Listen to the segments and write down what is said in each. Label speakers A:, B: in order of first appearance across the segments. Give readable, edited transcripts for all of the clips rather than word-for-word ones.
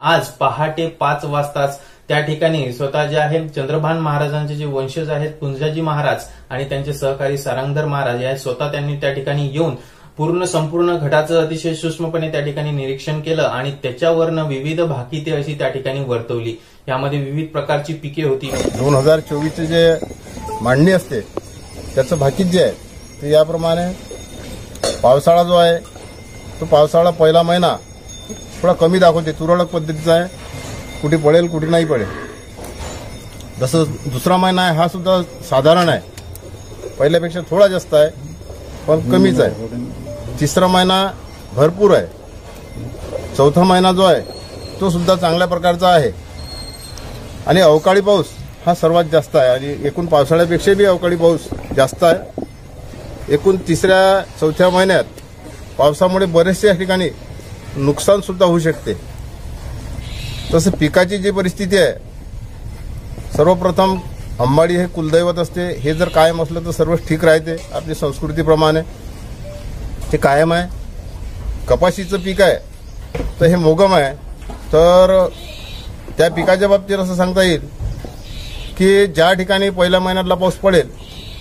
A: आज पहाटे 5 वाजताच त्या ठिकाणी स्वतः जे आहे चंद्रभान महाराजांचे जे वंशज आहेत पुंजाजी महाराज आणि त्यांचे सहकारी सारंगधर महाराज या स्वतः त्यांनी त्या ठिकाणी येऊन संपूर्ण घटाचं अतिशय सूक्ष्मपणे त्या ठिकाणी निरीक्षण केलं आणि त्याच्यावरनं विविध भाकिते अशी त्या ठिकाणी वर्तवली। यामध्ये विविध प्रकारची पिके होती।
B: 2024 जे मांडणी असते त्याचं भाकीत जे आहे ते याप्रमाणे पावसाळा जो आहे तो पावसाळा पहिला महिना थोडा कमी दाखवते, तुरळक पद्धतीचा आहे, कुठे पडेल कुठे नाही पडेल। जसं दुसरा महिना आहे हा सुद्धा साधारण आहे, पहिल्यापेक्षा थोडा जास्त आहे पण कमीच आहे। तिसरा महिना भरपूर आहे, चौथा महिना जो आहे तो सुद्धा चांगल्या प्रकारचा आहे आणि अवकाळी पाऊस हा सर्वात जास्त आहे आणि एकूण पावसाळ्यापेक्षा बी अवकाळी पाऊस जास्त आहे। एकूण तिसऱ्या चौथ्या महिन्यात पावसामुळे बरेचशा ठिकाणी नुकसान सुद्धा होऊ शकते। तसं पिकाची जी परिस्थिती आहे, सर्वप्रथम अंबाडी हे कुलदैवत असते, हे जर कायम असलं तर सर्व ठीक राहते। आपली संस्कृतीप्रमाणे ते कायम आहे। कपाशीचं पीक आहे तर हे मोगम आहे, तर त्या पिकाच्या बाबतीत असं सांगता येईल की ज्या ठिकाणी पहिल्या महिन्यातला पाऊस पडेल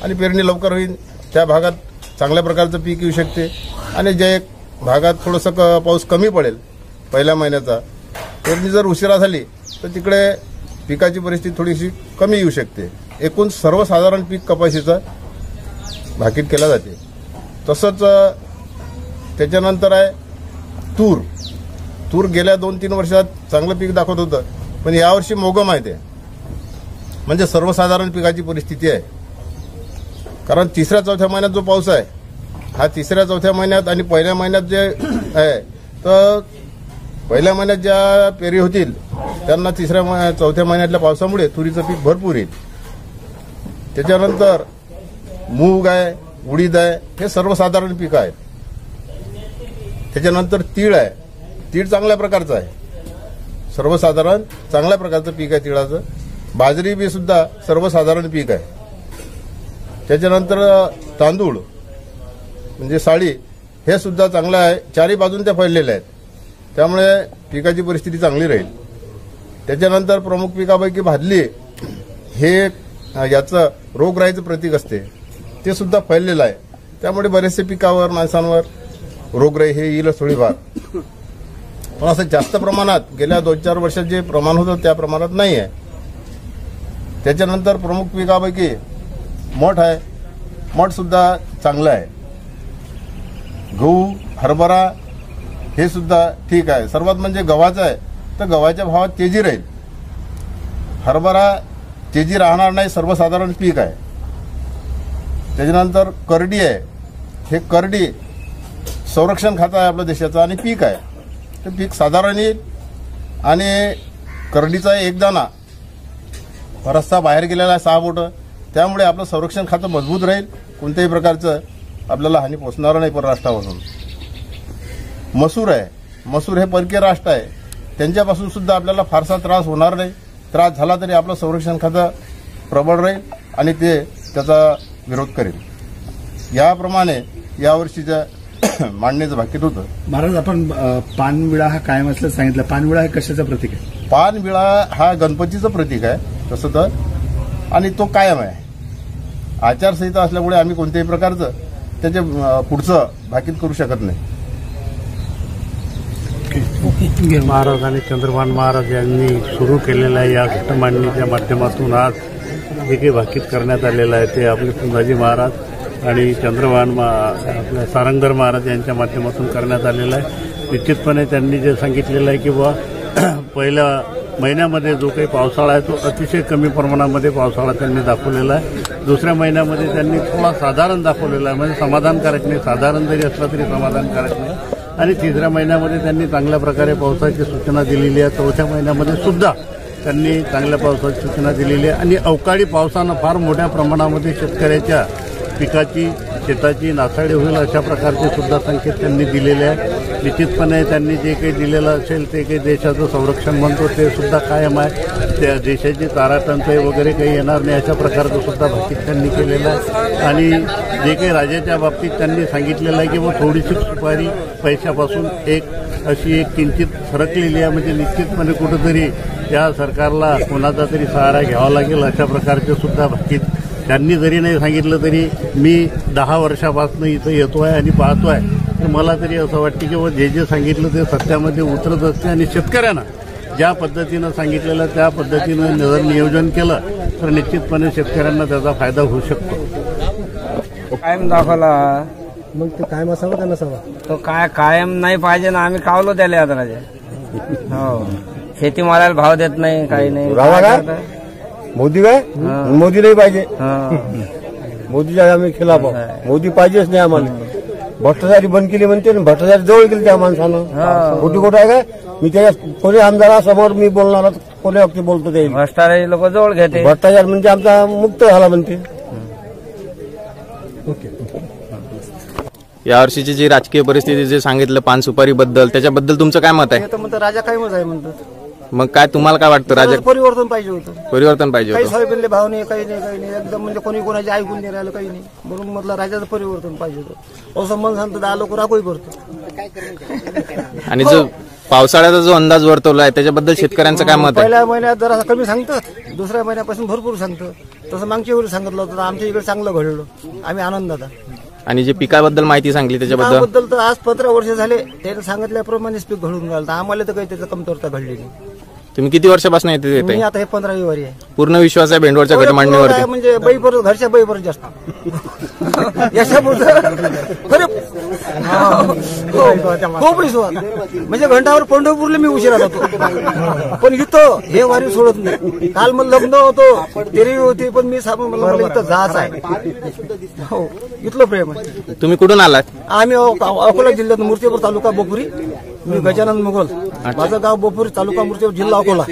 B: आणि पेरणी लवकर होईल त्या भागात चांगल्या प्रकारचं पीक येऊ शकते आणि ज्या एक भागात थोडंसं पाऊस कमी पडेल पहिल्या महिन्याचा, पेरणी जर उशिरा झाली तर तिकडे पिकाची परिस्थिती थोडीशी कमी येऊ शकते। एकूण सर्वसाधारण पीक कपाशीचं भाकीत केलं जाते। तसंच त्याच्यानंतर आहे तूर। तूर गेल्या 2-3 वर्षात चांगलं पीक दाखवत होतं, पण यावर्षी मोगम आहे ते, म्हणजे सर्वसाधारण पिकाची परिस्थिती आहे। कारण तिसऱ्या चौथ्या महिन्यात जो पाऊस आहे हा तिसऱ्या चौथ्या महिन्यात आणि पहिल्या महिन्यात जे आहे तर पहिल्या महिन्यात ज्या पेरी होतील त्यांना तिसऱ्या चौथ्या महिन्यातल्या पावसामुळे तुरीचं पीक भरपूर येईल। त्याच्यानंतर मूग आहे, उडीद आहे, हे सर्वसाधारण पीक आहेत। त्याच्यानंतर तीळ आहे, तीळ चांगल्या प्रकारचं आहे, सर्वसाधारण चांगल्या प्रकारचं पीक आहे तिळाचं। बाजरी बी सुद्धा सर्वसाधारण पीक आहे। त्याच्यानंतर तांदूळ म्हणजे साळी हे सुद्धा चांगलं आहे, चारही बाजून त्या फैललेल्या आहेत, त्यामुळे पिकाची परिस्थिती चांगली राहील। त्याच्यानंतर प्रमुख पिकापैकी भादली हे याचं रोगराईचं प्रतीक असते, ते सुद्धा फैललेलं आहे, त्यामुळे बरेचसे पिकावर माणसांवर रोगराई हे येईलच थोडीफार, पण असं जास्त प्रमाणात गेल्या 2-4 वर्षात जे प्रमाण होतं त्या प्रमाणात नाही आहे। त्याच्यानंतर प्रमुख पिकापैकी मठ आहे, मठ सुद्धा चांगलं आहे। गहू, हरभरा हे सुद्धा ठीक आहे। सर्वात म्हणजे गव्हाचं आहे तर गव्हाच्या भावात तेजी राहील, हरभरा तेजी राहणार नाही, सर्वसाधारण पीक आहे। त्याच्यानंतर करडी आहे, हे करडी संरक्षण खातं आहे आपल्या देशाचं आणि पीक आहे, ते पीक साधारण येईल आणि करडीचा एक दाना रस्ता बाहेर गेलेला आहे 6 बोटं, त्यामुळे आपलं संरक्षण खातं मजबूत राहील, कोणत्याही प्रकारचं आपल्याला हानी पोचणार नाही परराष्ट्रापासून। मसूर आहे, मसूर हे परकीय राष्ट्र आहे, त्यांच्यापासून सुद्धा आपल्याला फारसा त्रास होणार नाही, त्रास झाला तरी आपलं संरक्षण खातं प्रबळ राहील आणि ते त्याचा विरोध करेल। याप्रमाणे यावर्षीच्या मांडणीचं भाकीत होतं।
C: महाराज, आपण पानविळा हा कायम असल्याचं सांगितलं, पानविळा हे कशाचं प्रतीक आहे?
B: पानविळा हा गणपतीचं प्रतीक आहे तसं तर, आणि तो कायम आहे। आचारसंहिता असल्यामुळे आम्ही कोणत्याही प्रकारचं त्याचे पुढचं भाकीत करू शकत नाही।
D: महाराज आणि चंद्रभान महाराज यांनी सुरू केलेल्या या घटमांडणीच्या माध्यमातून आज जे काही भाकीत करण्यात आलेलं आहे ते आपले पुंजाजी महाराज आणि चंद्रभान आपल्या सारंगधर महाराज यांच्या माध्यमातून करण्यात आलेलं आहे। निश्चितपणे त्यांनी जे सांगितलेलं आहे की पहिल्या महिन्यामध्ये जो काही पावसाळा आहे तो अतिशय कमी प्रमाणामध्ये पावसाळा त्यांनी दाखवलेला आहे। दुसऱ्या महिन्यामध्ये त्यांनी थोडा साधारण दाखवलेला आहे, म्हणजे समाधानकारक नाही, साधारण जरी असला तरी समाधानकारक नाही। आणि तिसऱ्या महिन्यामध्ये त्यांनी चांगल्या प्रकारे पावसाची सूचना दिलेली आहे। चौथ्या महिन्यामध्ये सुद्धा त्यांनी चांगल्या पावसाची सूचना दिलेली आहे आणि अवकाळी पावसानं फार मोठ्या प्रमाणामध्ये शेतकऱ्याच्या पिकाची शेताची नासाडी होईल अशा प्रकारचे सुद्धा संकेत त्यांनी दिलेले आहे। निश्चितपणे त्यांनी जे काही दिलेलं असेल ते काही देशाचं संरक्षण म्हणतो ते सुद्धा कायम आहे. त्या देशाची ताराटंचाई वगैरे काही येणार नाही अशा प्रकारचं सुद्धा भाकीत त्यांनी केलेलं आहे. आणि जे काही राजाच्या बाबतीत त्यांनी सांगितलेलं आहे की मग थोडीशी सुपारी पैशापासून अशी एक किंचित सरकलेली आहे. म्हणजे निश्चितपणे कुठंतरी या सरकारला कोणाचा तरी सहारा घ्यावा लागेल अशा प्रकारचे सुद्धा भाकीत त्यांनी जरी नाही सांगितलं तरी मी 10 वर्षापासून इथं येतोय आणि पाहतोय. तर मला तरी असं वाटतं की जे सांगितलं ते सत्यामध्ये उतरत असते आणि शेतकऱ्यांना ज्या पद्धतीनं सांगितलेलं त्या पद्धतीनं जर नियोजन केलं तर निश्चितपणे शेतकऱ्यांना त्याचा फायदा होऊ शकतो.
E: कायम दाखवला
F: मग ते कायम असावं का नसावा?
E: तो काय कायम नाही पाहिजे ना, आम्ही कावलो त्याला आता राजा. हो, शेतीमालाला भाव देत नाही, काही नाही.
F: रावा काय मोदी काय मोदी नाही पाहिजे. मोदीच्या आम्ही खिलाफ आहोत. मोदी पाहिजेच नाही आम्हाला. भ्रष्टाचारी बंद केली म्हणते, भ्रष्टाचारी जवळ गेली त्या माणसानं. खोटी खोट आहे काय? मी त्याच्या कोणी आमदारासमोर मी बोलणार, कोणी व्यक्ती बोलतो ते
E: भ्रष्टाचारी लोक जवळ घेते.
F: भ्रष्टाचार म्हणजे आमचा मुक्त झाला म्हणते.
A: यावर्षीची जी राजकीय परिस्थिती जे सांगितलं पान सुपारी बद्दल, त्याच्याबद्दल तुमचं काय मत आहे?
F: म्हणतो राजा कायमच आहे म्हणतात.
A: मग काय तुम्हाला काय वाटतं? राजा
F: परिवर्तन पाहिजे होतं.
A: परिवर्तन पाहिजे
F: काही
A: होतं.
F: सोयाबीनले भाव नाही, काही नाही एकदम म्हणजे कोणी कोणाचे ऐकून नाही राहिलं, काही नाही. म्हणून म्हटलं राजाचं परिवर्तन पाहिजे होतं. असं मन सांगतं 10 लोक राखोही करतो.
A: आणि जो पावसाळ्याचा जो अंदाज वर्तवला आहे त्याच्याबद्दल शेतकऱ्यांचं काय मत आहे?
F: पहिल्या महिन्यात जरा कमी सांगतात, दुसऱ्या महिन्यापासून भरपूर सांगतं. तसं मागच्या वेळी सांगितलं होतं, आमच्या इकडे चांगलं घडलं, आम्ही आनंदात.
A: आणि जे पिकाबद्दल माहिती सांगली त्याच्याबद्दल
F: तर आज 15 वर्ष झाले त्याने सांगितल्याप्रमाणेच पीक घडून राहिलं. आम्हाला तर काही त्याचं कमतरता घडली नाही.
A: तुम्ही किती वर्षापासून येते येत
F: मी
A: आहे?
F: आता हे 15वी वारी आहे.
A: पूर्ण विश्वास आहे भेंडवळच्या घटमांडणीवरती?
F: म्हणजे बैपर घरच्या बैपर जास्त यशापुरतं खरं खूप विश्वास. म्हणजे घंटावर पंढरपूरला मी उशिरा जातो, पण इथं हे वारी सोडत नाही. काल मला लग्न होतो, तेरी होती, पण मी मला इथं जायचं आहे. हो, इथलं प्रेम आहे.
A: तुम्ही कुठून आलात?
F: आम्ही अकोला जिल्ह्यात मूर्तिपूर तालुका बोपुरी. मी गजानन मुघल, माझं गाव बोपुरी, तालुका मूर्तिपूर, जिल्हा अकोला.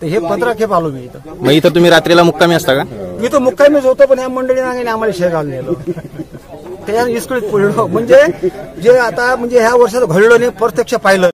F: तर हे 15 खेप आलो मी इथं.
A: मग इथं तुम्ही रात्रीला मुक्कामी असता का?
F: इथं मुक्कामीच होतो, पण ह्या मंडळीने आम्हाला शेगाव नेलो. त्या इस्कळीत पडलो. म्हणजे जे आता म्हणजे ह्या वर्षात घडलं नाही, प्रत्यक्ष पाहिलं.